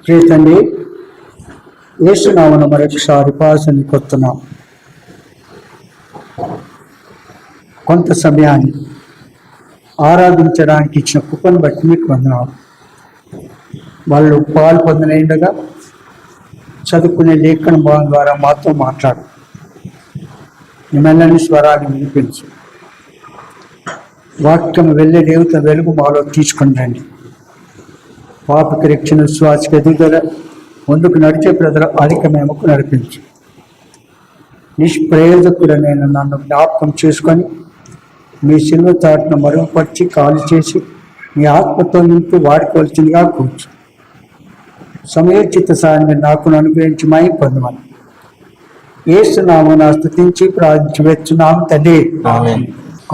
ప్రియతండి, యేసునామమున మరొకసారి పాసని కొడుతున్నాం. కొంత సమయాన్ని ఆరాధించడానికి ఇచ్చిన కృపను బట్టి మీకు వందనాలు. వాళ్ళు పాలు పొందలేండగా చదువుకునే లేఖన భావం ద్వారా మాతో మాట్లాడు. నిమెల్లని స్వరాన్ని వినిపించు. వాక్యం వెళ్ళే దేవత వెలుగు మాలో తీసుకుని రండి. పాపకి రక్షణ, విశ్వాసకి ఎదుగుదల, ముందుకు నడిచే ప్రజలు అధిక మేమకు నడిపించు. నిష్ప్రయోజకుడనైన నన్ను జ్ఞాపకం చేసుకొని మీ శిలువ చాటును మరుగుపరిచి కాలు చేసి మీ ఆత్మతో నింపి వాడుకోవాల్సిందిగా కూర్చు. సమయోచిత సాయాన్ని నాకు అనుగ్రహించి మై పొందమని యేసునామమున స్తుతించి ప్రార్థించి వేడుచున్నాము తండ్రి.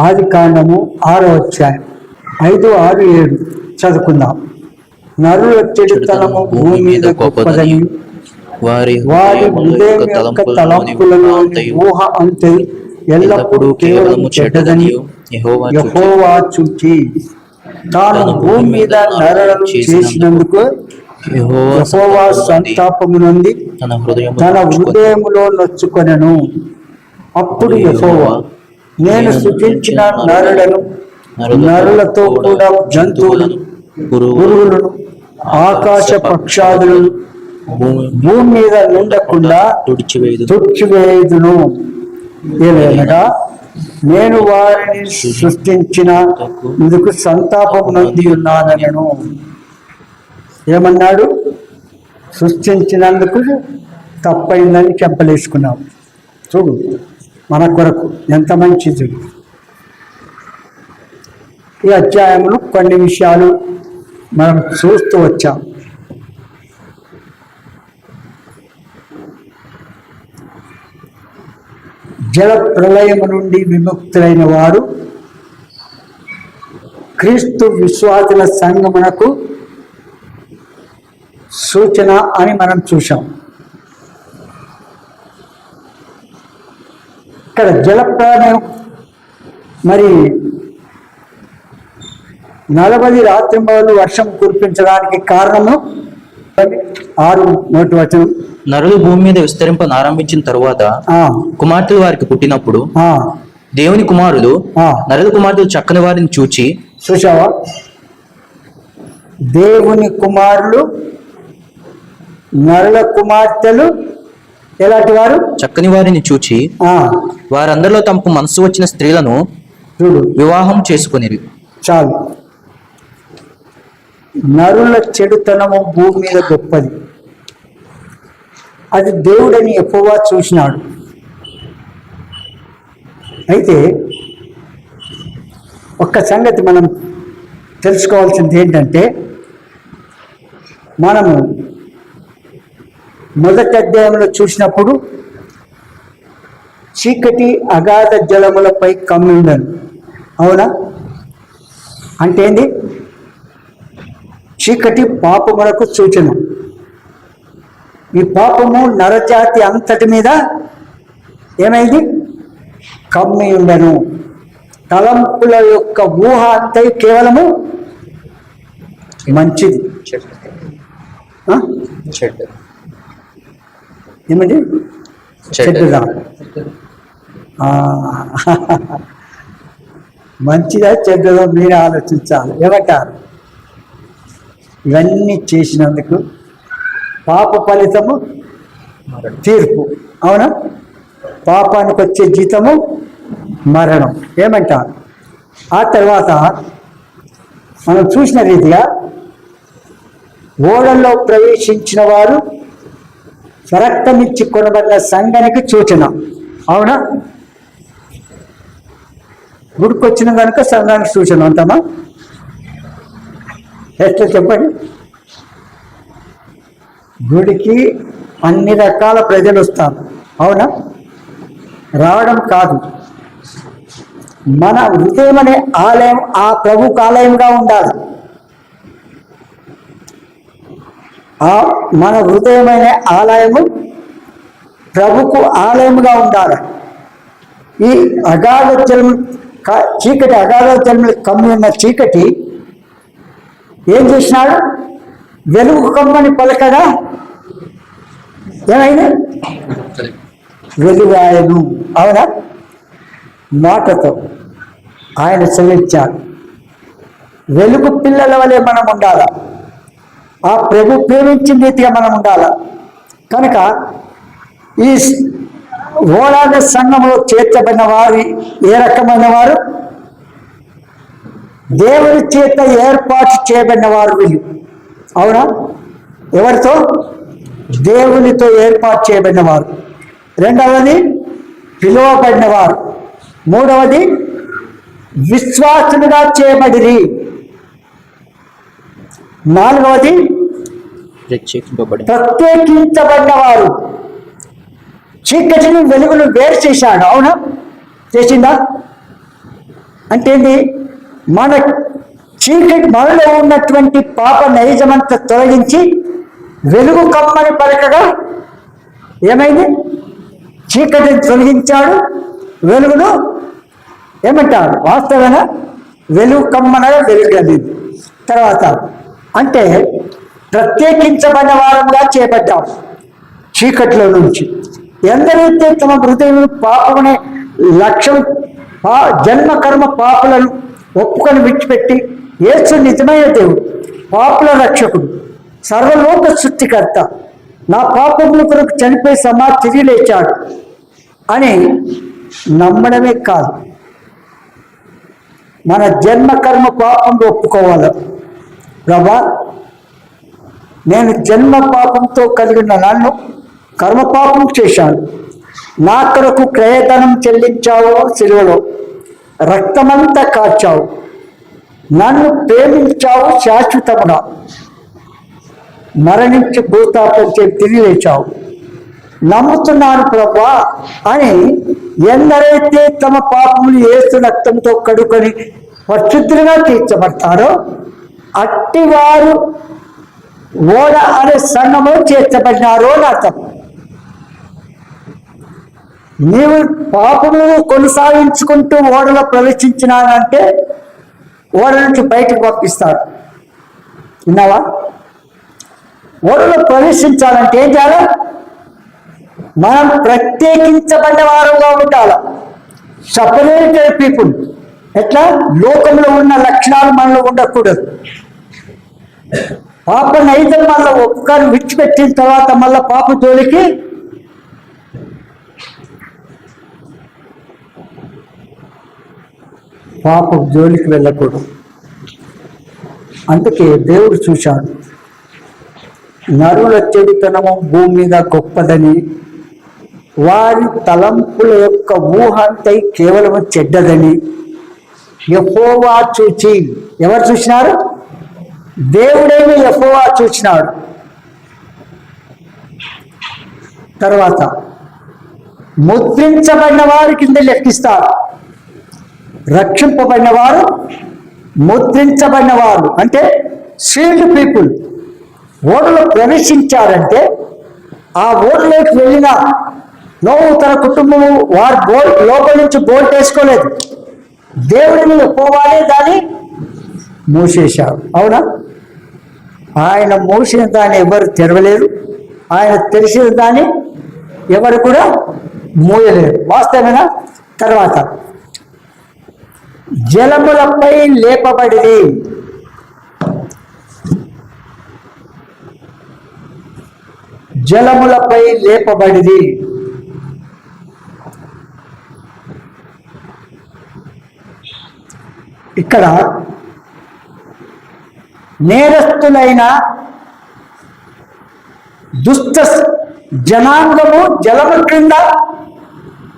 ఆది కాండము 6వ అధ్యాయం 5, 6, 7 చదువుకుందాం. నరుల చెడుతనము భూమి మీద గొప్పదని, వారి హృదయం యొక్క తలంపులలోని ఊహ అంతే ఎల్లప్పుడూ కేవలము చెడ్డదని యెహోవా చూచి తాను భూమి మీద నరులను చేసినందుకు యెహోవా సంతాపము నుండి తన హృదయములో నొచ్చుకొనెను. అప్పుడు యెహోవా, నేను సృజించిన నరులను, నరులతో కూడా జంతువులను, పురుగులను, ఆకాశ పక్షాదులను భూమి మీద నుండకుండా తుడిచివేయుదును. ఏలైనగా నేను వారిని సృష్టించిన ఇందుకు సంతాపం నొంది ఉన్నానను. ఏమన్నాడు? సృష్టించినందుకు తప్పైందని చెంపలేసుకున్నాం. చూడు మన కొరకు ఎంత మంచిది. ఈ అధ్యాయంలో కొన్ని విషయాలు మనం చూస్తూ వచ్చాం. జల ప్రళయము నుండి విముక్తులైన వారు క్రీస్తు విశ్వాసుల సంగమునకు సూచన అని మనం చూసాం. ఇక్కడ జల ప్రళయం మరి 40 రాత్రింబవళ్ళు వర్షం కురిపించడానికి కారణము 6 మొదటి వచనం. నరులు భూమి మీద విస్తరింపనారంభించిన తరువాత కుమార్తెలు వారికి పుట్టినప్పుడు దేవుని కుమారులు నరుల కుమార్తెలు చక్కని వారిని చూసావా? దేవుని కుమారులు నరుల కుమార్తెలు ఎలాంటి వారు? చక్కని వారిని చూచి వారందరిలో తమకు మనసు వచ్చిన స్త్రీలను వివాహం చేసుకునేవి. చాలు. నరుల చెడుతనము భూమి మీద గొప్పది. అది దేవుడని యెహోవా చూసినాడు. అయితే ఒక్క సంగతి మనం తెలుసుకోవాల్సింది ఏంటంటే, మనము మొదటి అధ్యాయంలో చూసినప్పుడు చీకటి అగాధ జలములపై కమ్మి ఉండను. అవునా? అంటే ఏంది? చీకటి పాపములకు సూచన. ఈ పాపము నరజాతి అంతటి మీద ఏమైంది? కమ్మి ఉండను. తలంపుల యొక్క ఊహ అంతా కేవలము మంచిది. ఏమండి? చెడ్డదా? మంచిదా చెడ్డదా మీరు ఆలోచించాలి. ఏమంటారు? ఇవన్నీ చేసినందుకు పాప ఫలితము తీర్పు. అవునా? పాపానికి వచ్చే జీతము మరణం. ఏమంటారు? ఆ తర్వాత మనం చూసిన రీతిగా ఓడల్లో ప్రవేశించిన వారు రక్తమిచ్చి కొనబడిన సంఘానికి సూచన. అవునా? గుడికొచ్చిన కనుక సంఘానికి సూచన అంటామా? ఎట్లా చెప్పండి? గుడికి అన్ని రకాల ప్రజలు వస్తారు. అవునా? రావడం కాదు, మన హృదయం అనే ఆలయం ఆ ప్రభుకు ఆలయంగా ఉండాలి. మన హృదయమైన ఆలయము ప్రభుకు ఆలయముగా ఉండాలి. ఈ అగాధ జలము చీకటి, అగాధ జలములు కమ్మి ఉన్న చీకటి ఏం చేసినాడు? వెలుగు కమ్మని పలకగా ఏమైంది? వెలుగాయను. అవునా? మాటతో ఆయన సెలవిచ్చాడు. వెలుగు పిల్లల వలె మనం ఉండాలి. ఆ ప్రభు ప్రేమించిన రీతిగా మనం ఉండాలి. కనుక ఈ ఓలాద సంఘంలో చేర్చబడిన వారు ఏ రకమైన వారు? దేవుని చేత ఏర్పాటు చేయబడిన వారు వీళ్ళు. అవునా? ఎవరితో? దేవునితో ఏర్పాటు చేయబడిన వారు. రెండవది పిలువబడిన వారు. మూడవది విశ్వాసులుగా చేయబడిరి. నాలుగవది ప్రత్యేకించబడిన వారు. చీకటిని వెలుగును వేరు చేశాడు. అవునా? చేసిందా? అంటే మన చీకటి మనలో ఉన్నటువంటి పాప నైజమంతా తొలగించి వెలుగు కమ్మని పలకగా ఏమైంది? చీకటిని తొలగించాడు, వెలుగును ఏమంటాడు? వాస్తవమైన వెలుగు కమ్మనగా వెలుగలింది. తర్వాత అంటే ప్రత్యేకించబడిన వారంగా చేపట్టాం చీకట్లో నుంచి. ఎందరైతే తమ హృదయం పాపమనే లక్ష్యం జన్మ కర్మ పాపులను ఒప్పుకొని విడిచిపెట్టి యేసు నిజమైన దేవుడు, పాపుల రక్షకుడు, సర్వలోక సృష్టికర్త, నా పాపముల కొరకు చనిపోయి తిరిగి లేచాడు అని నమ్మడమే కాదు, మన జన్మ కర్మ పాపంలో ఒప్పుకోవాలి. ప్రభా, నేను జన్మ పాపంతో కలిగిన నన్ను కర్మపాపం చేశాను, నా కొరకు క్రయధనం చెల్లించావు, సిలువలో రక్తమంతా కార్చావు, నన్ను ప్రేమించావు, శాశ్వతముగా మరణించి భూతాపం చేసి తిరిగి లేచావు, నమ్ముతున్నాను ప్రభా అని ఎందరైతే తమ పాపములు యేసు రక్తంతో కడుకొని పరిశుద్ధులుగా తీర్చబడతారో అట్టివారు ఓడ అనే సంఘంలో చేర్చబడినారో అని అర్థం. నీవు పాపములను కొనసాగించుకుంటూ ఓడలో ప్రవేశించినానంటే ఓడ నుంచి బయటకు పంపిస్తాడు. విన్నావా? ఓడలో ప్రవేశించాలంటే ఏం చేయాలి? మనం ప్రత్యేకించబడిన వారంగా ఉండాలి. Separated people. ఎట్లా? లోకంలో ఉన్న లక్షణాలు మనలో ఉండకూడదు. పాప నైతం మళ్ళీ ఒక్కరు విడిచిపెట్టిన తర్వాత మళ్ళీ పాప జోలికి వెళ్ళకూడదు. అందుకే దేవుడు చూశాడు, నరుల చెడుతనము భూమి మీద గొప్పదని, వారి తలంపుల యొక్క ఊహ అంతై కేవలం చెడ్డదని యెహోవా చూచి. ఎవరు చూసినారు? దేవుడేమి యెహోవా చూసినాడు. తర్వాత ముద్రించబడిన వారి కింద లెక్కిస్తారు. రక్షింపబడిన వారు, ముద్రించబడిన వారు అంటే సీల్డ్ పీపుల్. ఓడలో ప్రవేశించారంటే ఆ ఓడలోకి వెళ్ళిన నోవు తన కుటుంబము వారు లోపల నుంచి బోల్ట్ వేసుకోలేదు. దేవుడిని పోవాలే దాన్ని మూసేశారు. అవునా? ఆయన మూసిన దాన్ని ఎవరు తెరవలేరు, ఆయన తెరిచిన దాన్ని ఎవరు కూడా మూయలేరు. వాస్తవేనా? తర్వాత జలములపై లేపబడిది. జలములపై లేపబడిది. ఇక్కడ నేరస్తులైన దుష్ట జనాంగము జలము క్రింద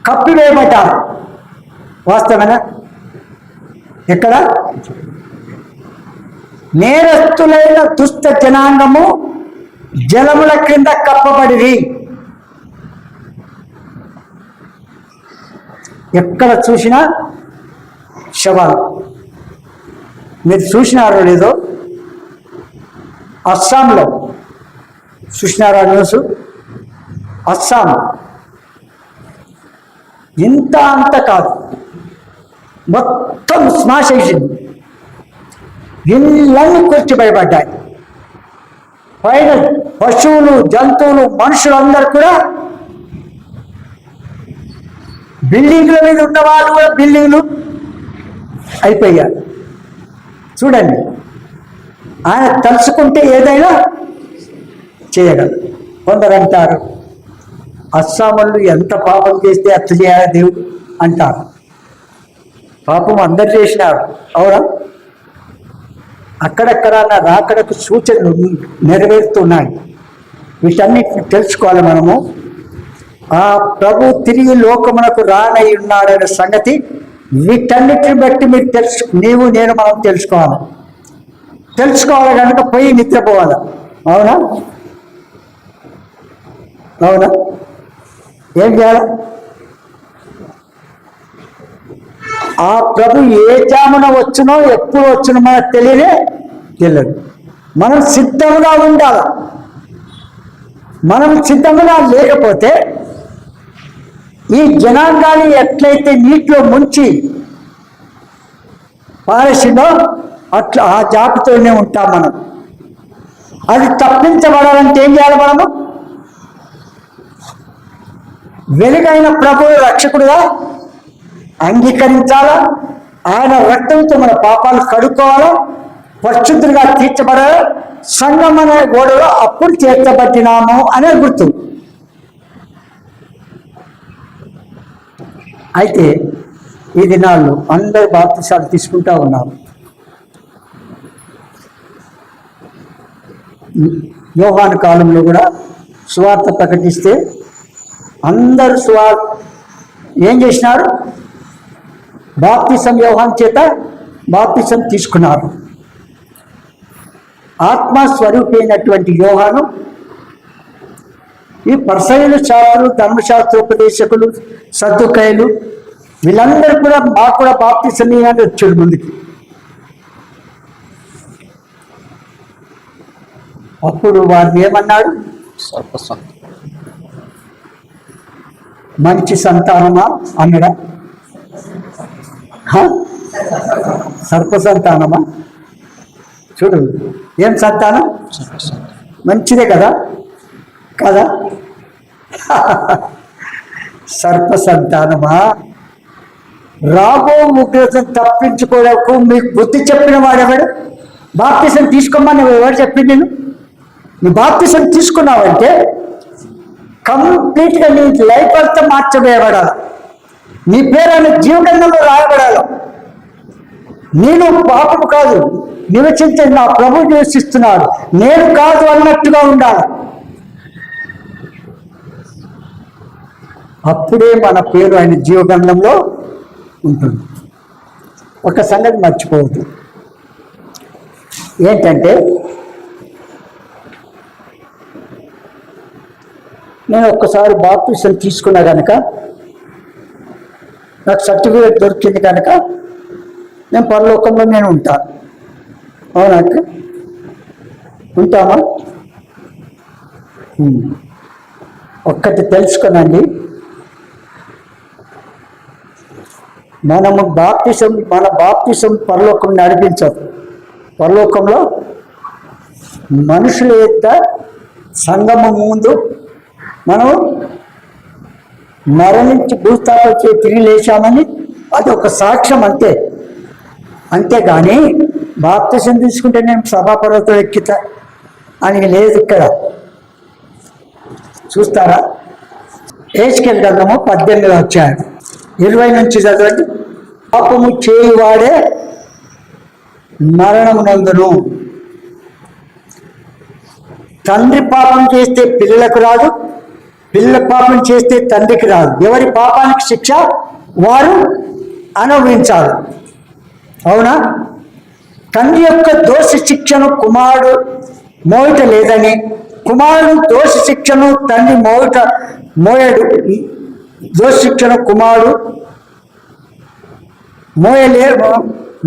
కప్పివేయబడ్డారు. వాస్తవేనా? ఎక్కడ? నేరస్తులైన దుష్ట జనాంగము జలముల క్రింద కప్పబడిది. ఎక్కడ చూసినా శవాలు. మీరు చూసినారో లేదో, అస్సాంలో చూసినారా న్యూస్? అస్సాం ఇంత అంత కాదు, మొత్తం స్మాష్ అయింది. ఇళ్ళన్నీ కూర్చిపోయబడ్డాయి. పైన పశువులు, జంతువులు, మనుషులందరూ కూడా బిల్డింగ్ల మీద ఉన్న వాళ్ళు కూడా బిల్డింగ్లు అయిపోయారు. చూడండి, ఆయన తలుచుకుంటే ఏదైనా చేయగలరు. కొందరు అంటారు, అస్సాములు ఎంత పాపం చేస్తే అత్త చేయాలి దేవుడు అంటారు. పాపం అందరు చేసినారు, అవునా? అక్కడక్కడ నా రాకడకు సూచనలు నెరవేరుతున్నాయి. వీటన్నిటిని తెలుసుకోవాలి మనము. ఆ ప్రభు తిరిగి లోకమునకు రానై ఉన్నాడనే సంగతి వీటన్నిటిని బట్టి మీరు నీవు నేను మనం తెలుసుకోవాలి కనుక పోయి నిద్రపోవాలి. అవునా? అవునా? ఏం చేయాలి? ఆ ప్రభు ఏ జామున వచ్చునో ఎప్పుడు వచ్చునో మనకు తెలియదు. మనం సిద్ధంగా ఉండాలి. మనం సిద్ధంగా లేకపోతే ఈ జనాంగాన్ని ఎట్లయితే నీటిలో ముంచి పారేసిందో అట్లా ఆ జాబితోనే ఉంటాం మనం. అది తప్పించబడాలంటే ఏం చేయాలి? మనము వెలుగైన ప్రభువు రక్షకుడుగా అంగీకరించాలా, ఆయన రక్తంతో మన పాపాలు కడుక్కోవాలా, పరిశుద్ధులుగా తీర్చబడాలి, సంఘం అనే గోడలో అప్పుడు చేర్చబట్టినాము అనే గుర్తు. అయితే ఈ దినాల్లో అందరు బాప్తిసాలు తీసుకుంటా ఉన్నారు. యోహాను కాలంలో కూడా సువార్త ప్రకటిస్తే అందరూ ఏం చేసినారు? బాప్తిసం యోహాను చేత బాప్తిసం తీసుకున్నారు. ఆత్మస్వరూపైనటువంటి యోహాను ఈ పరిసయ్యులు, శాస్త్రులు, ధర్మశాస్త్రోపదేశకులు, సద్దుకాయలు వీళ్ళందరూ కూడా మాకు కూడా బాప్తిసం ఇవ్వాలని వచ్చాడు ముందుకి. అప్పుడు వారిని ఏమన్నాడు? మంచి సంతానమా అన్నడా? సర్ప సంతానమా? చూడు, ఏం సంతానం? మంచిదే కదా కదా? సర్ప సంతానమా? రాబో ఉగ్రతను తప్పించుకోవడానికి మీకు బుద్ధి చెప్పిన వాడెవడు? బాప్తిసం తీసుకోమని ఎవరు చెప్పింది? నువ్వు బాప్తిసం తీసుకున్నావంటే కంప్లీట్గా నీ లైఫ్ అంతా మార్చబోయబడాలి. నీ పేరు ఆయన జీవగ్రంథంలో రాయబడాలి. నేను పాపము కాదు నివసించే నా ప్రభు నివసిస్తున్నాడు, నేను కాదు అన్నట్టుగా ఉండాలి. అప్పుడే మన పేరు ఆయన జీవగ్రంథంలో ఉంటుంది. ఒక సంగతి మర్చిపోవద్దు, ఏంటంటే నేను ఒక్కసారి బాప్తిసం తీసుకున్నా కనుక నాకు సర్టిఫికేట్ దొరికింది కనుక నేను పరలోకంలో నేను ఉంటాను. అవునా? ఉంటామా? ఒక్కటి తెలుసుకునండి, మన బాప్తిసం పరలోకం నడిపించదు. పరలోకంలో మనుషుల యొక్క సంగమం ముందు మనం మరణించి భూస్థాపన తిరిగి లేచామని అది ఒక సాక్ష్యం, అంతేగాని బాప్తిసం తీసుకుంటే నేను సభాపర్వతం ఎక్కితా అని లేదు. ఇక్కడ చూస్తారా? హెజ్కేలు గ్రంథము 18వ అధ్యాయం 20 నుంచి చదవండి. పాపము చేయువాడే మరణమునందును. తండ్రి పాపం చేస్తే పిల్లలకు రాదు, పిల్లల పాపం చేస్తే తండ్రికి రాదు. ఎవరి పాపానికి శిక్ష వారు అనుభవించాలి. అవునా? తండ్రి యొక్క దోష శిక్షను కుమారుడు మోయట లేదని, కుమారుడు దోష శిక్షను తండ్రి మోయడు. దోష శిక్షను కుమారుడు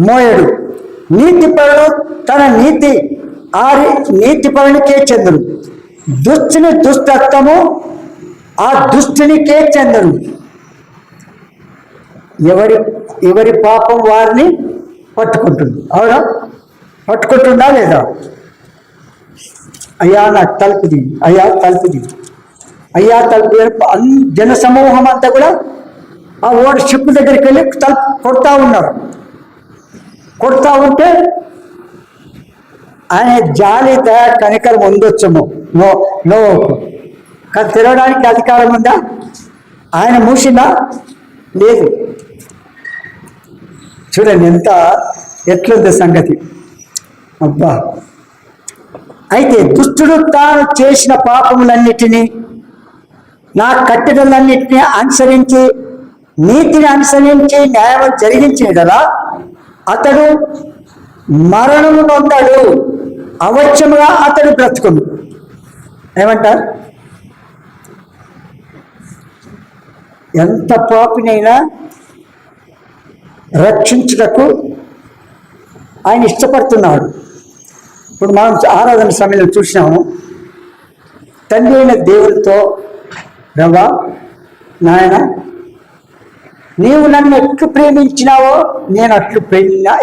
మోయడు. నీతిపరుడు తన నీతిపరునికే చెందును, దుష్టుని దుష్టత్వము ఆ దుష్టునికే చెందును. ఎవరి పాపం వారిని పట్టుకుంటుంది. అవునా? పట్టుకుంటుందా లేదా? అయ్యా నాకు తలుపుది, అయ్యా తలుపుది, అయ్యా తలుపు. జన సమూహం అంతా కూడా ఆ ఓడ షిప్ దగ్గరికి వెళ్ళి తలుపు కొడతా ఉన్నారు. కొడతా ఉంటే ఆయన జాలి దయ కనికరం ఉండొచ్చేమో నోవాకు, కానీ తెరవడానికి అధికారం ఉందా? ఆయన మూసిందా? లేదు. చూడండి ఎట్లుంది సంగతి. అబ్బా. అయితే దుష్టుడు తాను చేసిన పాపములన్నిటినీ, నా కట్టడలన్నిటినీ అనుసరించి, నీతిని అనుసరించి న్యాయం జరిగించిన కదా అతడు మరణము నొందాడు, అవశ్యముగా అతడు బ్రతుకును. ఏమంటారు? ఎంత పాపినైనా రక్షించుటకు ఆయన ఇష్టపడుతున్నాడు. ఇప్పుడు మనం ఆరాధన సమయంలో చూసినాము, తండ్రి అయిన దేవుడితో, రవ్వా నాయన నీవు నన్ను ఎట్లు ప్రేమించినావో నేను అట్లు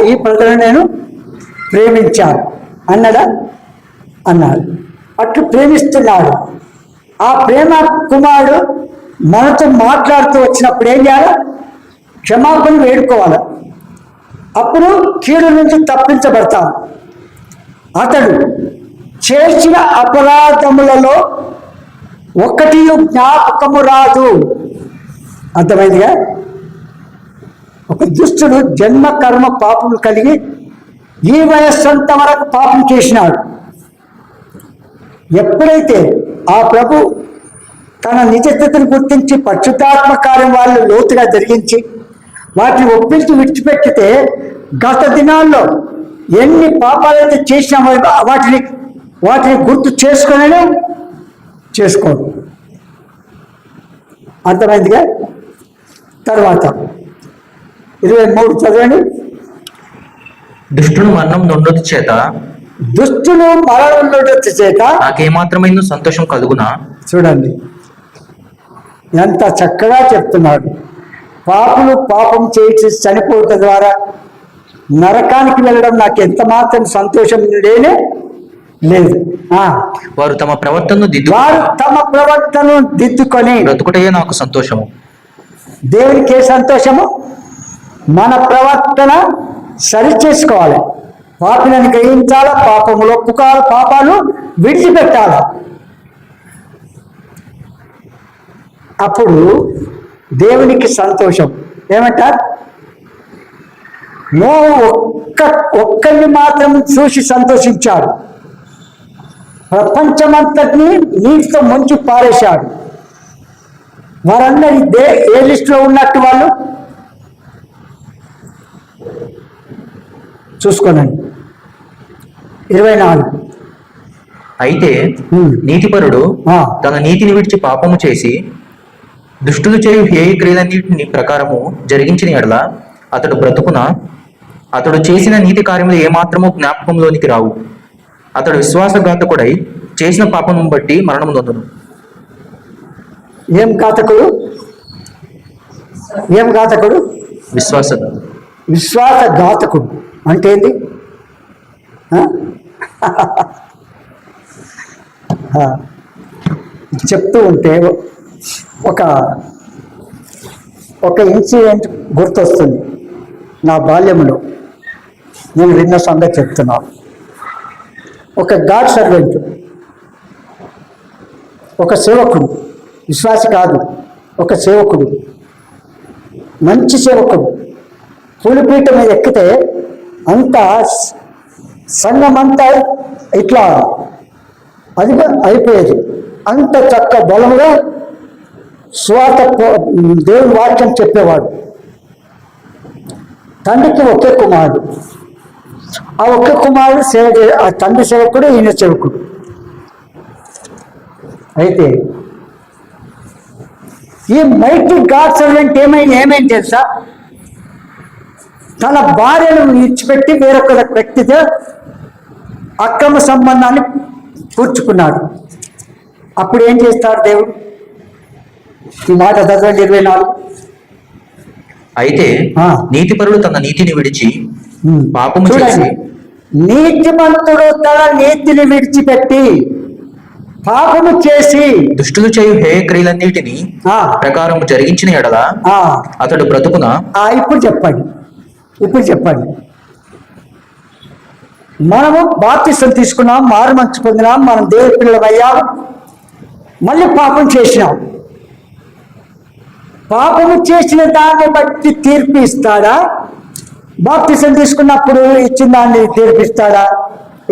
ఈ ప్రజలను నేను ప్రేమించాను అన్నాడా? అన్నాడు. అట్లు ప్రేమిస్తున్నాడు. ఆ ప్రేమ కుమారుడు మనతో మాట్లాడుతూ వచ్చినప్పుడు ఏం చేయాలి? క్షమాపణ వేడుకోవాలి. అప్పుడు కీడు నుంచి తప్పించబడతాను. అతడు చేసిన అపరాధములలో ఒకటి జ్ఞాపకము రాదు. అర్థమైందిగా? ఒక దుష్టుడు జన్మ కర్మ పాపం కలిగి ఈ వయస్సంత వరకు పాపం చేసినాడు. ఎప్పుడైతే ఆ ప్రభు తన నిజస్థితిని గుర్తించి పరిశుద్ధాత్మ కార్యం వాళ్ళు లోతుగా జరిగించి వాటిని ఒప్పించి విడిచిపెట్టితే, గత దినాల్లో ఎన్ని పాపాలైతే చేసినా వాటిని గుర్తు చేసుకునే చేసుకోడు. అర్థమైందిగా? తర్వాత 23 చదవండి. దుష్టుడు మరణం నొందొచ్చు చేత, దుష్టులు మరణం నొందొచ్చు చేత నాకేమాత్రమైన సంతోషం కలుగునా. చూడండి ఎంత చక్కగా చెప్తున్నాడు. పాపులు పాపం చేసి చనిపోవటం ద్వారా నరకానికి వెళ్ళడం నాకు ఎంత మాత్రం సంతోషం లేదు. వారు తమ ప్రవర్తనను దిద్దుకొని బ్రతుకుటయే నాకు సంతోషము. దేవునికి ఏ సంతోషము? మన ప్రవర్తన సరి చేసుకోవాలి. పాపిలను గ్రహించాలా, పాపములు ఒప్పుకోవాలి, పాపాలు విడిచిపెట్టాలి. అప్పుడు దేవునికి సంతోషం. ఏమంటారు? నోవహు ఒక్కరిని మాత్రం చూసి సంతోషించాడు. ప్రపంచమంతటిని నీటితో ముంచి పారేశాడు. వారందరి ఏ లిస్టులో ఉన్నట్టు వాళ్ళు చూసుకోనండి. 24. అయితే నీతిపరుడు తన నీతిని విడిచి పాపము చేసి దుష్టులు చేయు హేయ క్రియలన్నిటిని ప్రకారము జరిగించిన ఎడల అతడు బ్రతుకున. అతడు చేసిన నీతి కార్యములు ఏమాత్రము జ్ఞాపకంలోనికి రావు. అతడు విశ్వాసఘాతకుడై చేసిన పాపము బట్టి మరణము నొందును. ఏం ఘాతకుడు? విశ్వాసఘాతకుడు అంటే ఏంటి? చెప్తూ ఉంటే ఒక ఇన్సిడెంట్ గుర్తొస్తుంది. నా బాల్యంలో నేను విన్న సంగతి చెప్తున్నాను. ఒక గాడ్ సర్వెంట్, ఒక సేవకుడు, విశ్వాసి కాదు, ఒక సేవకుడు, మంచి సేవకుడు పులిపీఠ మీద ఎక్కితే అంతా సంఘం అంతా ఇట్లా అది అయిపోయేది. అంత చక్క బలముగా స్వార్థ దేవుని వాక్యం చెప్పేవాడు. తండ్రికి ఒకే కుమారుడు. ఆ ఒకే కుమారుడు ఆ తండ్రి సేవకుడు, ఈయన సేవకుడు. అయితే ఈ మైటీ గాడ్ సర్వెంట్ ఏమైంది తెలుసా? తన భార్యను విడిచిపెట్టి వేరొక వ్యక్తితో అక్రమ సంబంధాన్ని కూర్చుకున్నాడు. అప్పుడు ఏం చేస్తాడు దేవుడు? ఈ మాట చదవండి 24. అయితే నీతిపరుడు తన నీతిని విడిచి పాపము చేసి. నీతిమంతుడు తన నీతిని విడిచిపెట్టి పాపము చేసి దుష్టులు చేయు హేయ క్రియలన్నిటిని ఆ, ప్రకారము జరిగించిన ఎడల ఆ, అతడు బ్రతుకున ఇప్పుడు చెప్పండి, ఇప్పుడు చెప్పండి. మనము బాప్తిసం తీసుకున్నాం, మారు మనసు పొందినాం, మనం దేవుడి పిల్లలమయ్యాం, మళ్ళీ పాపం చేసినాం. పాపము చేసిన దాన్ని బట్టి తీర్పు ఇస్తాడా? బాప్తిసం తీసుకున్నప్పుడు ఇచ్చిన దాన్ని తీర్పిస్తాడా?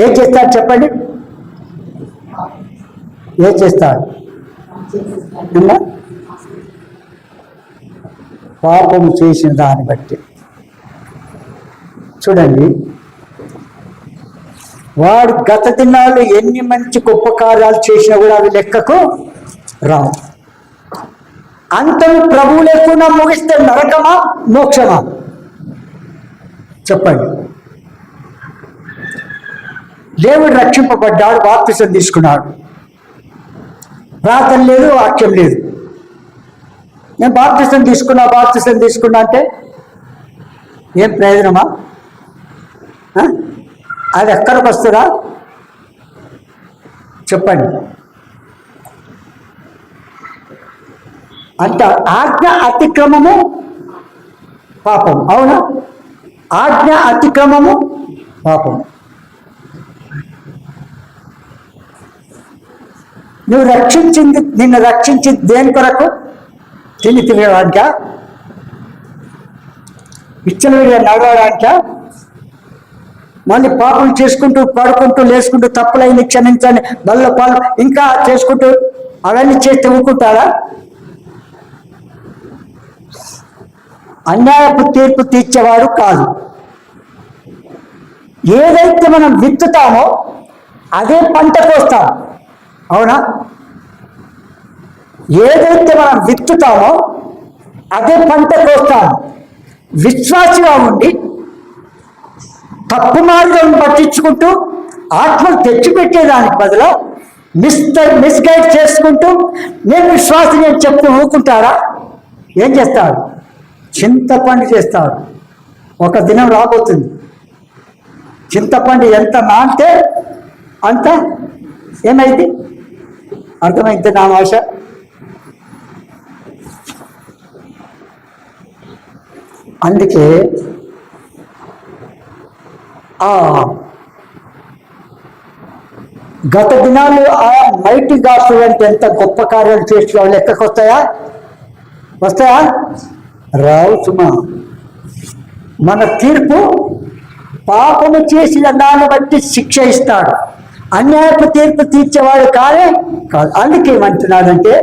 ఏం చేస్తాడు చెప్పండి? ఏం చేస్తాడు? అమ్మా? పాపము చేసిన దాన్ని బట్టి. చూడండి, వాడు గత దినాలు ఎన్ని మంచి గొప్ప కార్యాలు చేసినా కూడా అవి లెక్కకు రావు. అంతము ప్రభువు లేకుండా ముగిస్తే నరకమా మోక్షమా? చెప్పండి. దేవుడు రక్షింపబడ్డాడు, బాప్తిసం తీసుకున్నాడు, ప్రార్థన లేదు, వాక్యం లేదు. నేను బాప్తిసం తీసుకున్నా అంటే ఏం ప్రయోజనమా? అది ఎక్కడికి వస్తుందా చెప్పండి? అంటే ఆజ్ఞ అతిక్రమము పాపం, అవునా? ఆజ్ఞ అతిక్రమము పాపం. నిన్ను రక్షించింది దేని కొరకు? తినడానికి, ఇచ్చిన నడవడానిక? మళ్ళీ పాపం చేసుకుంటూ పడుకుంటూ లేచుకుంటూ తప్పులైంది క్షమించండి బల్ల పాలు ఇంకా చేసుకుంటూ అవన్నీ చేస్తే ఊరుకుంటారా? అన్యాయపు తీర్పు తీర్చేవాడు కాదు. ఏదైతే మనం విత్తుతామో అదే పంట కోస్తాం, అవునా? ఏదైతే మనం విత్తుతామో అదే పంట కోస్తాం. విశ్వాసిగా ఉండి తప్పు మార్గం పట్టించుకుంటూ ఆత్మను తెచ్చిపెట్టేదానికి బదులు మిస్గైడ్ చేసుకుంటూ నేను విశ్వాసం అని చెప్తూ ఊరుకుంటారా? ఏం చేస్తాడు? చింతపండు చేస్తాడు. ఒక దినం రాబోతుంది, చింతపండు ఎంత నాంటే అంత ఏమైంది? అర్థమైంది నా భాష? అందుకే గత దినాలు ఆ మైటి గాసులు అంటే ఎంత గొప్ప కార్యాలు చేసిన వాళ్ళు లెక్కకు వస్తాయా? రావు సుమా. మన తీర్పు పాపము చేసిన దాన్ని బట్టి శిక్ష ఇస్తాడు, అన్యాయపు తీర్పు తీర్చేవాడు కాదు. అందుకేమంటున్నాడంటే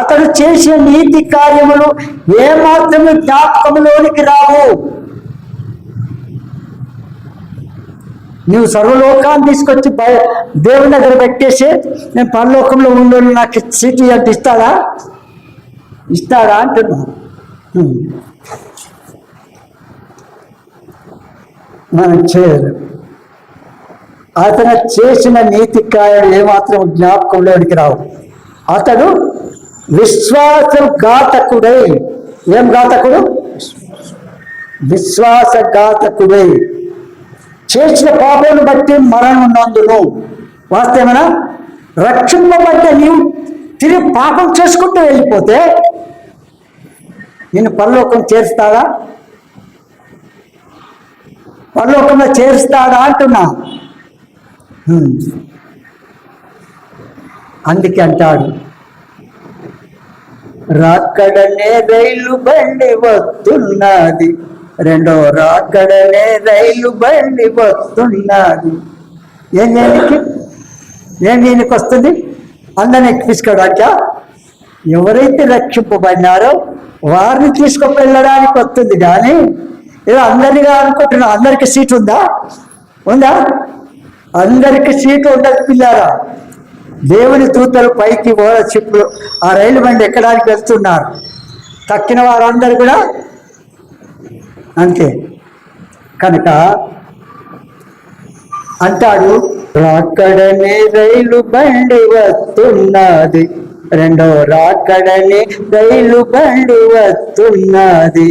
అతడు చేసిన నీతి కార్యములు ఏమాత్రము జ్ఞాపకంలోనికి రావు. నువ్వు సర్వలోకాన్ని తీసుకొచ్చి దేవుని దగ్గర పెట్టేసి నేను పరలోకంలో ఉండు నాకు సీటు అంటే ఇస్తాడా అంటున్నా. మనం చేయరు. అతను చేసిన నీతి కార్యాలు ఏమాత్రం జ్ఞాపకంలోనికి రావు. అతడు విశ్వాసఘాతకుడై, ఏం ఘాతకుడు? విశ్వాసఘాతకుడై చేసిన పాపాలను బట్టి మరణం నందును. వాస్తవమేనా? రక్షింపబడ్డ నీవు తిరిగి పాపం చేసుకుంటూ వెళ్ళిపోతే నిన్ను పరలోకం చేరుస్తాడా? పరలోకంలో చేరుస్తాడా అంటున్నా. అందుకే అంటాడు, రాకడనే రైలు బండి వస్తున్నది, రెండో రాకడనే రైలు బండి వస్తున్నది. ఏం దీనికి వస్తుంది? అందరిని ఎక్కించుకోవడానికా? ఎవరైతే రక్షింపబడినారో వారిని తీసుకొని వెళ్ళడానికి వస్తుంది. కానీ ఏదో అందరిగా అనుకుంటున్నా. అందరికి సీట్ ఉందా? అందరికి సీటు ఉండదు పిల్లారా. దేవుని దూతలు పైకి షిప్లు ఆ రైలు బండి ఎక్కడానికి వెళ్తున్నారు. తక్కిన వారందరూ కూడా అంతే. కనుక అంటాడు, రాకడనే రైలు బండి వస్తున్నది, రెండో రాకడనే రైలు బండి వస్తున్నది,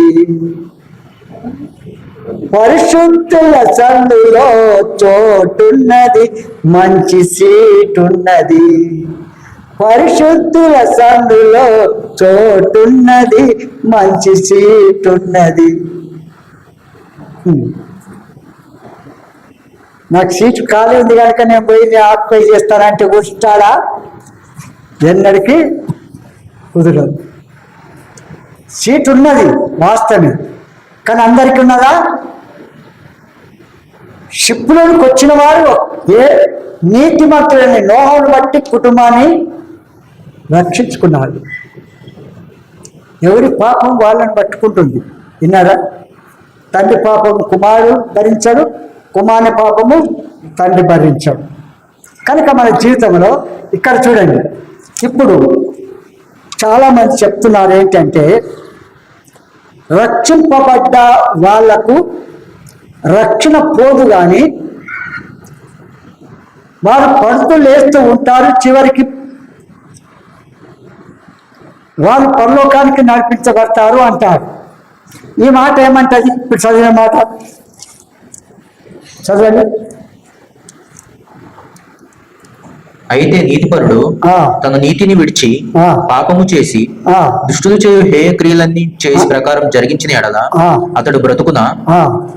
పరిశుద్ధుల సందులో చోటున్నది, మంచి సీటున్నది. పరిశుద్ధుల సందులో చోటున్నది, మంచి సీటున్నది. నాకు సీటు ఖాళీ ఉంది కనుక నేను పోయి ఆక్యుపై చేస్తానంటే కూర్చుంటాడా? ఎన్నడికి కుదరదు. సీటు ఉన్నది వాస్తవమే, కానీ అందరికీ ఉన్నదా? షిప్లోకి వచ్చిన వారు ఏ నీతిమంతులని నోహును బట్టి కుటుంబాన్ని రక్షించుకున్నారు. ఎవరి పాపం వాళ్ళని పట్టుకుంటుంది. విన్నారా? తండ్రి పాపము కుమారుడు భరించాడు, కుమారుని పాపము తండ్రి భరించాడు. కనుక మన జీవితంలో ఇక్కడ చూడండి, ఇప్పుడు చాలామంది చెప్తున్నారు ఏంటంటే, రక్షింపబడ్డ వాళ్లకు రక్షణ పోదు కానీ వారు పడుతూ లేస్తూ ఉంటారు, చివరికి వారు పరలోకానికి నడిపించబడతారు అంటారు. ఈ మాట ఏమంటది? ఇప్పుడు చదివిన మాట చదవండి. అయితే నీతిపరుడు తన నీతిని విడిచి పాపము చేసి దుష్టులు చేయు హేయ క్రియలన్నీ చేసి ప్రకారం జరిగించిన ఎడల అతడు బ్రతుకున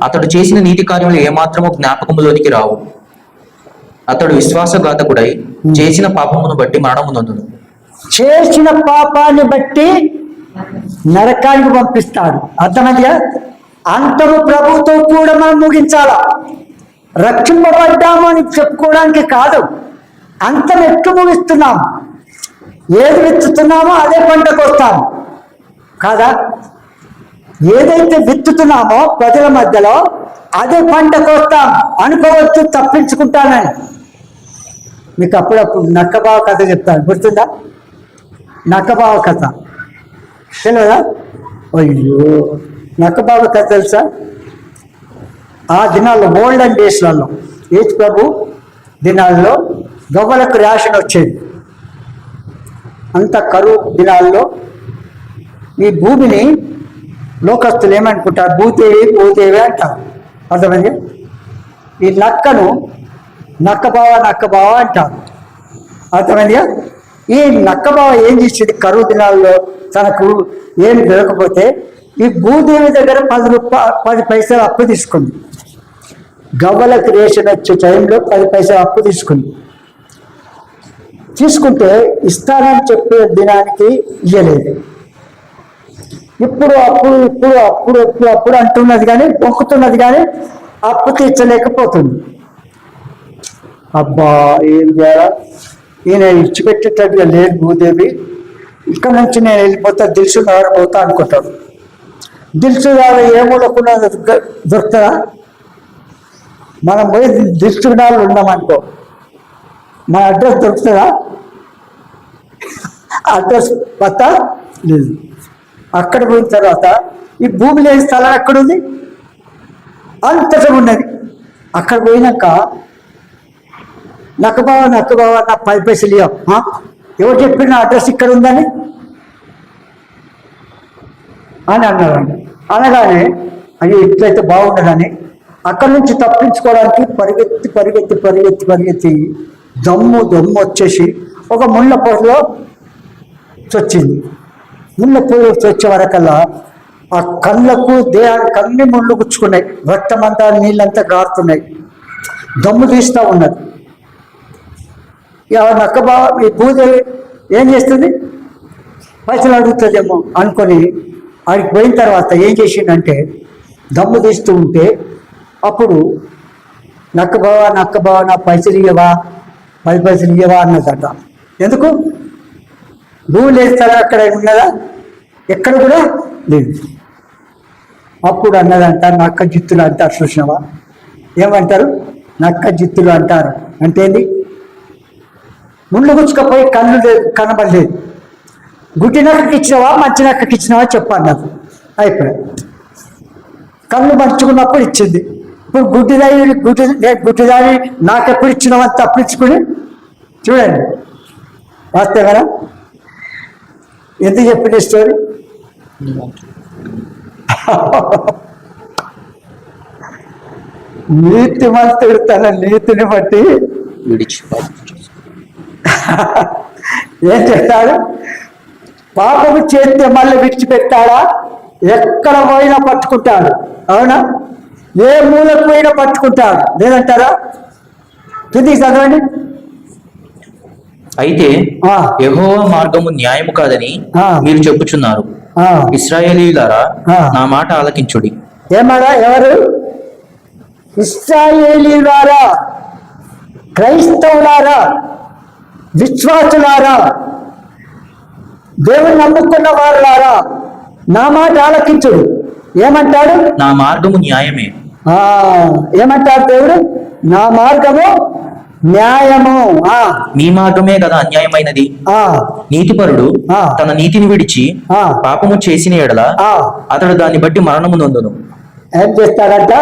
అతడు చేసిన నీతి కార్యములు ఏమాత్రము జ్ఞాపకములోనికి రావు. అతడు విశ్వాసఘాతకుడై చేసిన పాపమును బట్టి మరణము నొందును. చేసిన పాపాన్ని బట్టి నరకానికి పంపిస్తాడు. అర్థమైందిగా? అంతము ప్రభుతో కూడా మనం ముగించాలా. రక్షింపబడ్డాము అని చెప్పుకోవడానికి కాదు, అంతం ఎట్టు ముగిస్తున్నాము. ఏది విత్తుతున్నామో అదే పంటకు వస్తాము కాదా? ఏదైతే విత్తుతున్నామో ప్రజల మధ్యలో అదే పంటకు వస్తాం అనుకోవచ్చు తప్పించుకుంటానని. మీకు అప్పుడప్పుడు నక్కబావ కథ చెప్తాను, గుర్తుందా? నక్కబావ కథ తెలియదా? అయ్యో, నక్కబావ కథ తెలుసా? ఆ దినాల్లో ఓల్డెన్ డేస్లలో యేసు ప్రభు దినాల్లో గవ్వలకు రేషన్ వచ్చేది. అంత కరువు దినాల్లో ఈ భూమిని లోకస్తులు ఏమనుకుంటారు? భూదేవి భూదేవి అంటారు. అర్థమైంది? ఈ నక్కను నక్కబావ నక్కబావ అంటారు. అర్థమైందిగా? ఈ నక్కబావ ఏం చేసేది? కరువు దినాల్లో తనకు ఏం దొరకపోతే ఈ భూదేవి దగ్గర 10 పైసలు అప్పు తీసుకుంది. గవ్వలకు రేషన్ వచ్చే టైంలో 10 పైసలు అప్పు తీసుకుంటే ఇస్తానని చెప్పే దినానికి ఇయ్యలేదు. ఇప్పుడు అప్పుడు అంటున్నది కానీ పొక్కుతున్నది కానీ అప్పు తీర్చలేకపోతుంది. అబ్బా, ఏం చేయాలా? ఈయన ఇచ్చిపెట్టేటట్టుగా లేదు భూదేవి, ఇక్కడ నుంచి నేను వెళ్ళిపోతా, దిల్సు నగర్ పోతా అనుకుంటాడు. దిల్సు నగర్ ఏ మూలకుండా దొరుకుతుందా? మనం పోయి దిల్సు నగర్లో ఉన్నామనుకో, మన అడ్రస్ దొరుకుతుందా? అడ్రస్ పత్తా లేదు. అక్కడ పోయిన తర్వాత ఈ భూమి లేని స్థలం ఎక్కడుంది? అంతటా ఉన్నది. అక్కడ పోయినాక నక్కబావ నా 10 పైసలు ఇవ్వ, ఎవరు చెప్పిన అడ్రస్ ఇక్కడ ఉందని అని అన్నారండి. అనగానే అది ఎట్లయితే బాగుండదని అక్కడి నుంచి తప్పించుకోవడానికి పరిగెత్తి దమ్ము వచ్చేసి ఒక ముళ్ళ పొరలో చొచ్చింది. ముళ్ళ పొరలో చొచ్చే వరకల్లా ఆ కళ్ళకు దేహానికి అన్ని ముళ్ళు గుచ్చుకున్నాయి, రక్తమంతా నీళ్ళంతా గారుతున్నాయి, దమ్ము తీస్తూ ఉన్నది. నక్కబావ ఈ భూదేవి ఏం చేస్తుంది? పైసలు అడుగుతుందేమో అనుకొని ఆడికి పోయిన తర్వాత ఏం చేసిండంటే దమ్ము తీస్తూ ఉంటే అప్పుడు నక్కబావ నా 10 పైసలు ఇవ్వవా అన్నదట. ఎందుకు? భూమి లేస్తారా? అక్కడ ఉన్నదా? ఎక్కడ కూడా లేదు. అప్పుడు అన్నదంట, నక్క జిత్తులు అంటారు. చూసినావా? ఏమంటారు? నక్క జిత్తులు అంటారు. అంటే ఏంది? ముళ్ళు గుచ్చుకపోయి కళ్ళు కనబడలేదు. గుడ్డి నక్కకి ఇచ్చినావా మంచి నక్కకి ఇచ్చినావా చెప్పన్నారు. అయిపోయి కళ్ళు మంచుకున్నప్పుడు ఇచ్చింది. ఇప్పుడు గుడ్డిదాని నాకెప్పుడు ఇచ్చినావని తప్పించుకుని చూడండి. వాస్తే కదా? ఎందుకు చెప్పిన స్టోరీ? నీతిమంతుడు తన నీతిని బట్టి ఏం చేస్తాడు? పాపము చేస్తే మళ్ళీ విడిచిపెట్టాడా? ఎక్కడ పోయినా పట్టుకుంటాడు. అవునా? ఏ మూలకు పోయినా పట్టుకుంటాడు. లేదంటారా? తుది చదవండి. అయితే ఆ, యెహోవా మార్గము న్యాయము కాదని ఆ. మీరు చెప్పుచున్నారు. ఆ. ఇశ్రాయేలీయులారా, ఆ. నా మాట ఆలకించుడి. ఏమరా? ఎవరు? ఇశ్రాయేలీయులారా, క్రైస్తవులారా, విశ్వాసులారా, దేవుని నమ్ముకున్న వారులారా, నా మాట ఆలకించుడు. ఏమంటాడు? నా మార్గము న్యాయమే. ఆ, ఏమంటాడు దేవుడు? నా మార్గము న్యాయము. ఆ, మీ మార్గమే కదా అన్యాయమైనది. ఆ, నీతిపరుడు ఆ. తన నీతిని విడిచి ఆ. పాపము చేసిన ఎడల ఆ. అతడు దాన్ని బట్టి మరణము నొందును. ఏం చేస్తాడట?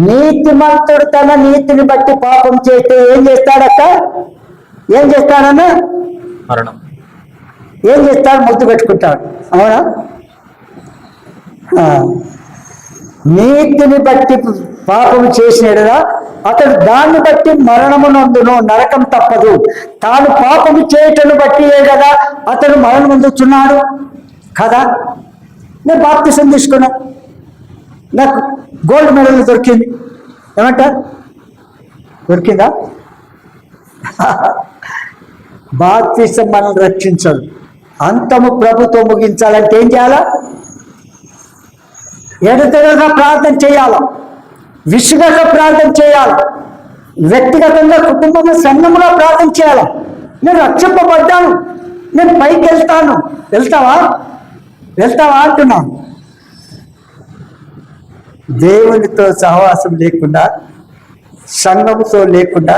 నీతిమంతుడు తన నీతిని బట్టి పాపం చేస్తే ఏం చేస్తాడట? ఏం చేస్తాడన్నా? మరణం. ఏం చేస్తాడు? ముద్దు పెట్టుకుంటాడు. అవునా? ఆ. నీతిని బట్టి పాపం చేసినడుగా అతడు దాన్ని బట్టి మరణము నందును, నరకం తప్పదు. తాను పాపము చేయటను బట్టియే కదా అతడు మరణం పొందుతున్నాడు కదా. నేను బాప్తిసం తీసుకున్నా, నాకు గోల్డ్ మెడల్ దొరికింది. ఏమంటారు? దొరికిందా? బాప్తిసం మనల్ని రక్షించదు. అంతము ప్రభుత్వం ముగించాలంటే ఏం చేయాలా? ఎడతెగక ప్రార్థన చేయాలి, విసుగక ప్రార్థన చేయాలి, వ్యక్తిగతంగా కుటుంబంలో సంఘంలో ప్రార్థన చేయాలి. నేను రక్షింపబడ్డాను, నేను పైకి వెళ్తాను. వెళ్తావా? వెళ్తావా అంటున్నాను. దేవునితో సహవాసం లేకుండా, సంఘముతో లేకుండా,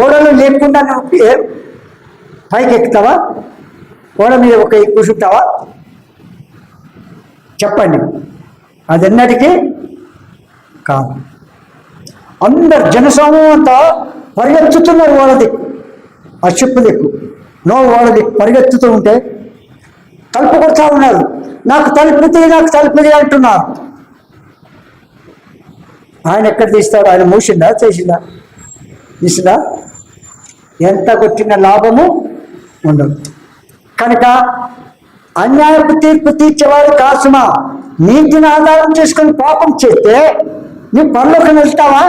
ఓడలు లేకుండా నువ్వు పైకి ఎక్కుతావా? ఓడ మీద ఒక కూర్చుంటావా? చెప్పండి. అది ఎన్నటికీ కాదు. అందరు జనసమూహం అంతా పరిగెత్తుతున్నారు ఓడ దిక్కు, ఆ షిప్ దిక్కు, ఓడ దిక్కు పరిగెత్తుతూ ఉంటే తలుపు కొడతా ఉన్నారు. నాకు తలుపుది, నాకు తలుపుది అంటున్నారు. ఆయన ఎక్కడ తీస్తాడు? ఆయన మూసిందా? చేసిందా? తీసిందా? ఎంత కొట్టిన లాభము ఉండదు. కనుక అన్యాయపు తీర్పు తీర్చేవాడు కాసుమా. నీతిని ఆధారం చేసుకొని పాపం చేస్తే నీ పనులకు వెళ్తావా?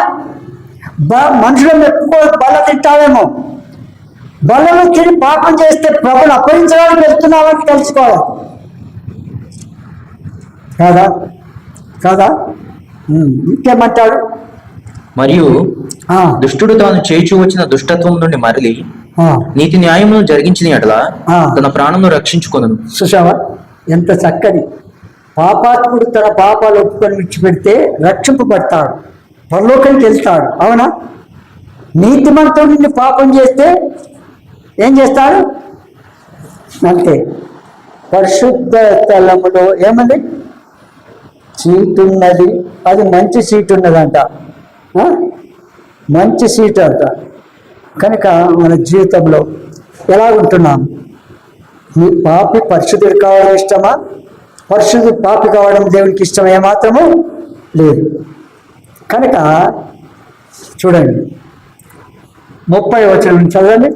మనుషులు ఎక్కువ బల్ల తింటావేమో. బల్లలో తిని పాపం చేస్తే ప్రభుని అప్పగించడానికి వెళ్తున్నావని తెలుసుకోవాలి. కాదా? కాదా? ఇంకేమంటాడు? మరియు ఆ, దుష్టుడు తాను చేయించు వచ్చిన దుష్టత్వం నుండి మరలి ఆ, నీతి న్యాయమును జరిగించిన ఎడల ఆ. తన ప్రాణమును రక్షించుకొనును. చూసావా ఎంత చక్కని? పాపాత్ముడు తన పాపాలు ఒప్పుకొని విడిచిపెడితే రక్షింపబడతాడు, పరలోకానికి వెళ్తాడు. అవునా? నీతిమంతుడిని పాపం చేస్తే ఏం చేస్తాడు? అంతే. పరిశుద్ధ స్థలములో ఏమంది? సీటు ఉన్నది. అది మంచి సీటు ఉన్నదంట, మంచి సీటు అంట. కనుక మన జీవితంలో ఎలా ఉంటున్నాం? మీ పాపి పరిశుద్ధుడు కావడం ఇష్టమా? పరిశుద్ధుడు పాపి కావడం దేవునికి ఇష్టం ఏమాత్రము లేదు. కనుక చూడండి, 30వ వచనం చదవండి.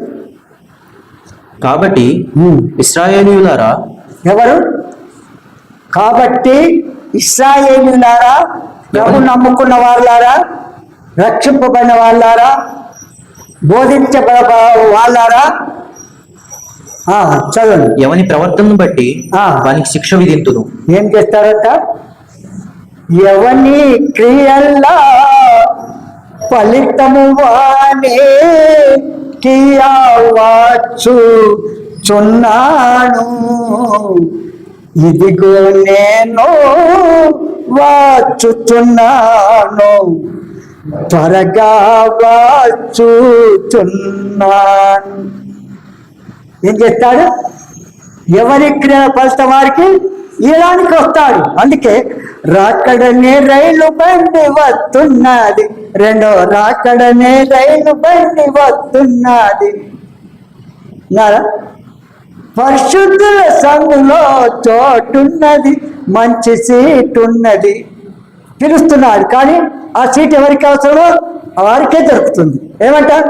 కాబట్టి ఇశ్రాయేలీయులారా, ఎవరు? కాబట్టి ఇశ్రాయేలీయులారా, ప్రభు నమ్ముకున్న వాళ్ళారా, రక్షింపబడిన వాళ్ళారా, బోధించబడ వాళ్ళారా, చదవండి. ఎవని ప్రవర్తనను బట్టి ఆ. వానికి శిక్ష విధింతును. ఏం చేస్తారట? ఎవని క్రియల్లా ఫలితము వానే కియావచ్చు చున్నాను. ఇదిగో నేను వచ్చుచున్నాను, త్వరగా వచ్చుచున్నాను. ఏం చేస్తాడు? ఎవరి క్రియ ఫలితం వారికి ఈలానికి వస్తాడు. అందుకే రాకడనే రైలు బండి వస్తున్నది, రెండో రాకడనే రైలు బండి వస్తున్నది. పరిశుద్ధుల సంఘంలో చోటున్నది, మంచి సీట్ ఉన్నది. పిలుస్తున్నాడు, కానీ ఆ సీట్ ఎవరికి అవసరమో వారికే దొరుకుతుంది. ఏమంటారు?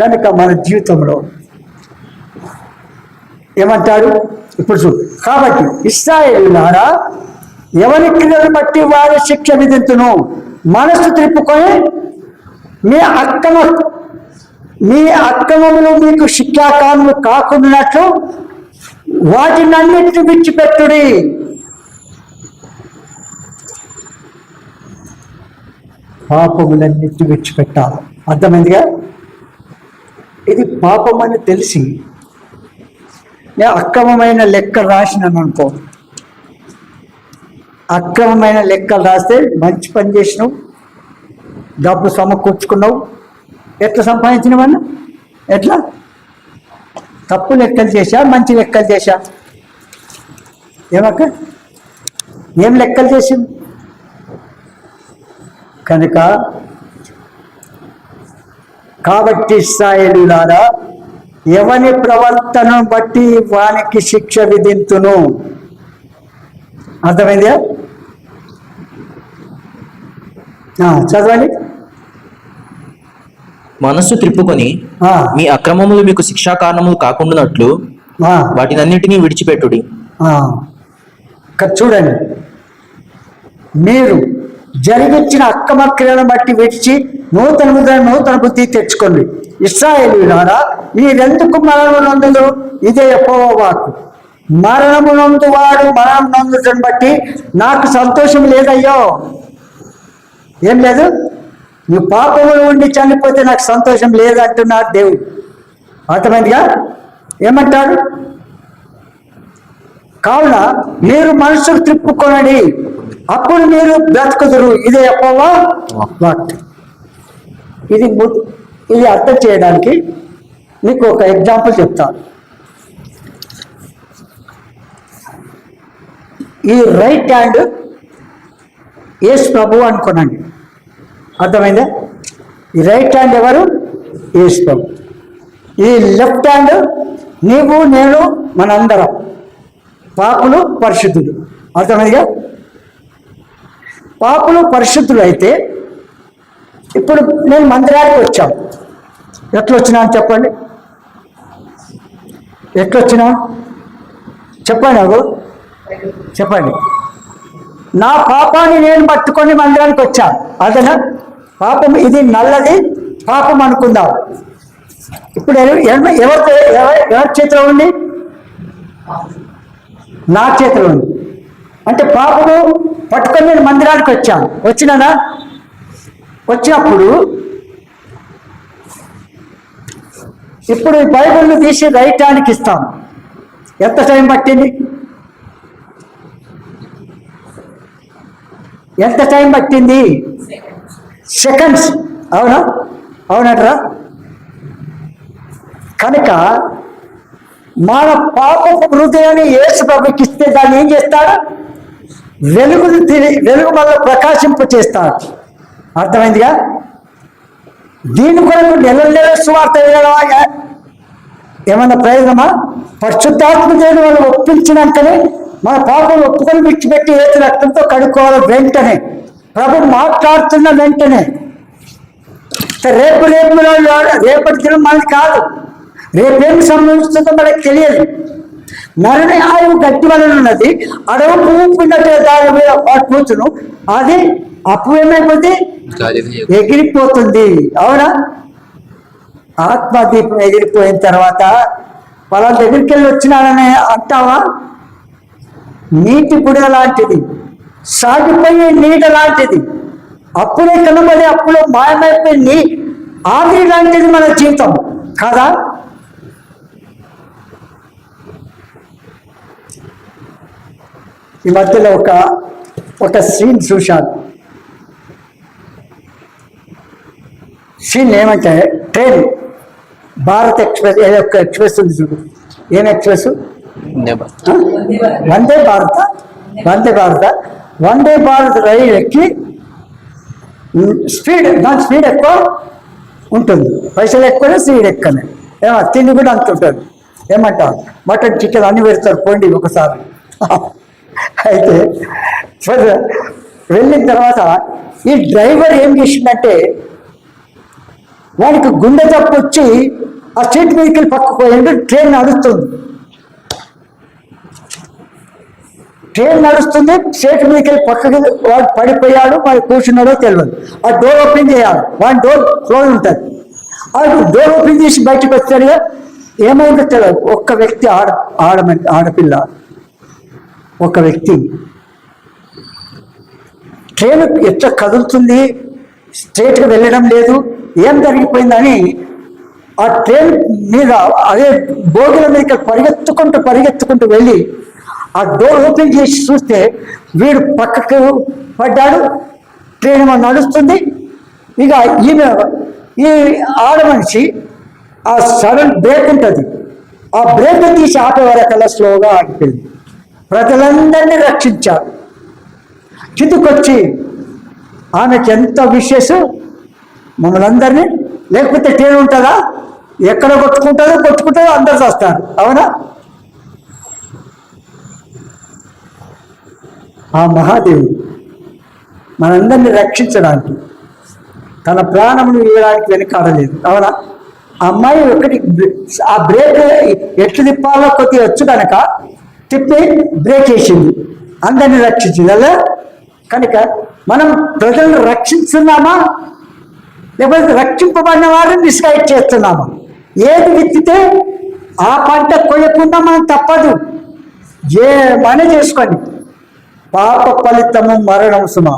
కనుక మన జీవితంలో ఏమంటాడు ఇప్పుడు చూడు. కాబట్టి ఇశ్రాయేలులారా, ఎవరి క్రియలను బట్టి వారి శిక్ష విధింతును. మనస్సు త్రిప్పుకొని మీ అక్రమములు మీకు శిక్షాకారములు కాకుండాట్లు వాటినన్నిటిని విడిచిపెట్టుడి. పాపములన్నిటిని విడిచిపెట్టాలి. అర్థమైందిగా? ఇది పాపం అని తెలిసి నేను అక్రమమైన లెక్కలు రాసినాను అనుకో, అక్రమమైన లెక్కలు రాస్తే మంచి పని చేసినావు, డబ్బు సమకూర్చుకున్నావు, ఎట్లా సంపాదించినవన్నా? ఎట్లా? తప్పు లెక్కలు చేశా, మంచి లెక్కలు చేశా? ఏమక్క, ఏం లెక్కలు చేసింది? కనుక కాబట్టి ఇశ్రాయేలులారా, ఎవని ప్రవర్తనను బట్టి వానికి శిక్ష విధింతును. అర్థమైందా? చదవండి. మనస్సు త్రిప్పుకొని మీ అక్రమములు మీకు శిక్షా కారణములు కాకుండానట్లు వాటినన్నిటినీ విడిచిపెట్టుడి. చూడండి, మీరు జరిగించిన అక్రమ క్రియలను బట్టి విడిచి నూతన బుద్ధి తెచ్చుకోండి. ఇశ్రాయేలులారా, మీరెందుకు మరణమునందులు? ఇదే యెహోవా వాక్కు. మరణమునందు వాడు మరణం నందుటను బట్టి నాకు సంతోషం లేదయ్యో. ఏం లేదు? నువ్వు పాపములు ఉండి చనిపోతే నాకు సంతోషం లేదంటున్నాడు దేవుడు. అర్థమైందిగా? ఏమంటాడు? కావున మీరు మనసుకు త్రిప్పుకొనండి, అప్పుడు మీరు బ్రతుకుదురు. ఇదే యెహోవా వాక్కు. ఇది అర్థం చేయడానికి మీకు ఒక ఎగ్జాంపుల్ చెప్తాను. ఈ రైట్ హ్యాండ్ యేసు ప్రభు అనుకోనండి. అర్థమైందా? ఈ రైట్ హ్యాండ్ ఎవరు? యేసు ప్రభు. ఈ లెఫ్ట్ హ్యాండ్ నీవు, నేను, మనందరం పాపులు పరిశుద్ధులు. అర్థమైందిగా? పాపులు పరిశుద్ధులు అయితే ఇప్పుడు నేను మందిరానికి వచ్చాను. ఎట్లా వచ్చినా చెప్పండి, ఎట్లొచ్చినా చెప్పండి. నాకు చెప్పండి. నా పాపాన్ని నేను పట్టుకొని మందిరానికి వచ్చాను. అదేనా పాపం? ఇది నల్లది పాపం అనుకుందాం. ఇప్పుడు ఎవరి చేతిలో ఉంది? నా చేతిలో ఉంది. అంటే పాపము పట్టుకొని నేను మందిరానికి వచ్చాను. వచ్చినానా? వచ్చినప్పుడు ఇప్పుడు ఈ బైబిల్ని తీసి రైట్ హ్యాండ్కి ఇస్తాను. ఎంత టైం పట్టింది? ఎంత టైం పట్టింది? సెకండ్స్. అవునా? అవునట్రా? కనుక మన పాపపు హృదయాన్ని యేసు ప్రభుకి ఇస్తే దాన్ని ఏం చేస్తాడు? వెలుగు మళ్ళీ ప్రకాశింపు చేస్తాడు. అర్థమైందిగా? దీని కొరకు నెల సువార్త వినడమా ఏమన్నా ప్రయోజనమా? పరిశుద్ధాత్మ దేవుని వాళ్ళు ఒప్పించినాకనే మన పాపలు ఒప్పుకొని విడిచిపెట్టి ఏసు రక్తంతో కడుక్కోవాలి. వెంటనే ప్రభు మాట్లాడుతున్న వెంటనే. రేపటి దినం మనది కాదు. రేపేమి సంభవిస్తుందో మనకు తెలియదు. నరని ఆయువు గట్టి వలన ఉన్నది. అడవి పువ్వు పిన్నట్టు దాని మీద కూర్చును, అది అప్పు ఏమైపోతుంది? ఎగిరిపోతుంది. అవునా? ఆత్మదీపం ఎగిరిపోయిన తర్వాత వాళ్ళ దగ్గరికి వెళ్ళి వచ్చినారని అంటావా? నీటి బుడ లాంటిది, సాగిపోయే నీడ లాంటిది, అప్పుడే కనబడి అప్పులో మాయమైపోయి ఆవిరి లాంటిది మన జీవితం కాదా? ఈ మధ్యలో ఒక సీన్ చూశాను. సీన్ ఏమంటే ట్రైన్ భారత్ ఎక్స్ప్రెస్ ఏదో ఒక ఎక్స్ప్రెస్ ఉంది చూడు. ఏం ఎక్స్ప్రెస్? వందే భారత్ రైలు ఎక్కి దాని స్పీడ్ ఎక్కువ ఉంటుంది, పైసలు ఎక్కువనే స్పీడ్ ఎక్కువనే. తిండి కూడా అంత ఉంటుంది. ఏమంటారు? మటన్ చికెన్ అన్ని పెడతారు. పోండి ఒకసారి. అయితే వెళ్ళిన తర్వాత ఈ డ్రైవర్ ఏం చేసిందంటే వానికి గుండె జబ్బు వచ్చి ఆ సీట్ మీదకి పక్కకు పోయిండు. ట్రైన్ నడుస్తుంది. ట్రైన్ నడుస్తుంది, స్టేట్ మీదకి వెళ్ళి పక్కకి వాడు పడిపోయాడు, మరి కూర్చున్నాడో తెలియదు. ఆ డోర్ ఓపెన్ చేయాలి, వాడి డోర్ క్లోజ్ ఉంటుంది. ఆ డోర్ ఓపెన్ చేసి బయటకు వచ్చాడుగా, ఏమైందో తెలియదు. ఒక్క వ్యక్తి ఆడపిల్ల ఒక వ్యక్తి ట్రైన్ ఎట్లా కదులుతుంది, స్ట్రేట్గా వెళ్ళడం లేదు, ఏం జరిగిపోయిందని ఆ ట్రైన్ మీద అదే బోగిల మీద పరిగెత్తుకుంటూ వెళ్ళి ఆ డోర్ ఓపెన్ చేసి చూస్తే వీడు పక్కకు పడ్డాడు. ట్రైన్ నడుస్తుంది. ఇక ఈ ఆడమనిషి ఆ సడన్ బ్రేక్ ఉంటుంది, ఆ బ్రేక్ తీసి ఆపే వరకల్లా స్లోగా ఆగిపోయింది. ప్రజలందరినీ రక్షించారు. కిందకొచ్చి ఆమెకి ఎంత విశేషం, మమ్మల్ని అందరినీ, లేకపోతే ట్రైన్ ఉంటుందా, ఎక్కడ కొట్టుకుంటుందో అందరు చేస్తారు. అవునా? ఆ మహాదేవుడు మనందరినీ రక్షించడానికి తన ప్రాణమును ఇవ్వడానికి వెనకాడలేదు. అవునా? ఆ అమ్మాయి ఒకటి ఆ బ్రేక్ ఎట్లు తిప్పాలో కొద్దిగా వచ్చు కనుక తిప్పి బ్రేక్ వేసింది, అందరినీ రక్షించింది. అలా కనుక మనం ప్రజలను రక్షిస్తున్నామా, లేకపోతే రక్షింపబడిన వారిని మిస్గైడ్ చేస్తున్నామా? ఏది విత్తితే ఆ పంట కొయ్యకుండా మనం తప్పదు. ఏమని చేసుకోండి, పాప ఫలితము మరణం సుమా.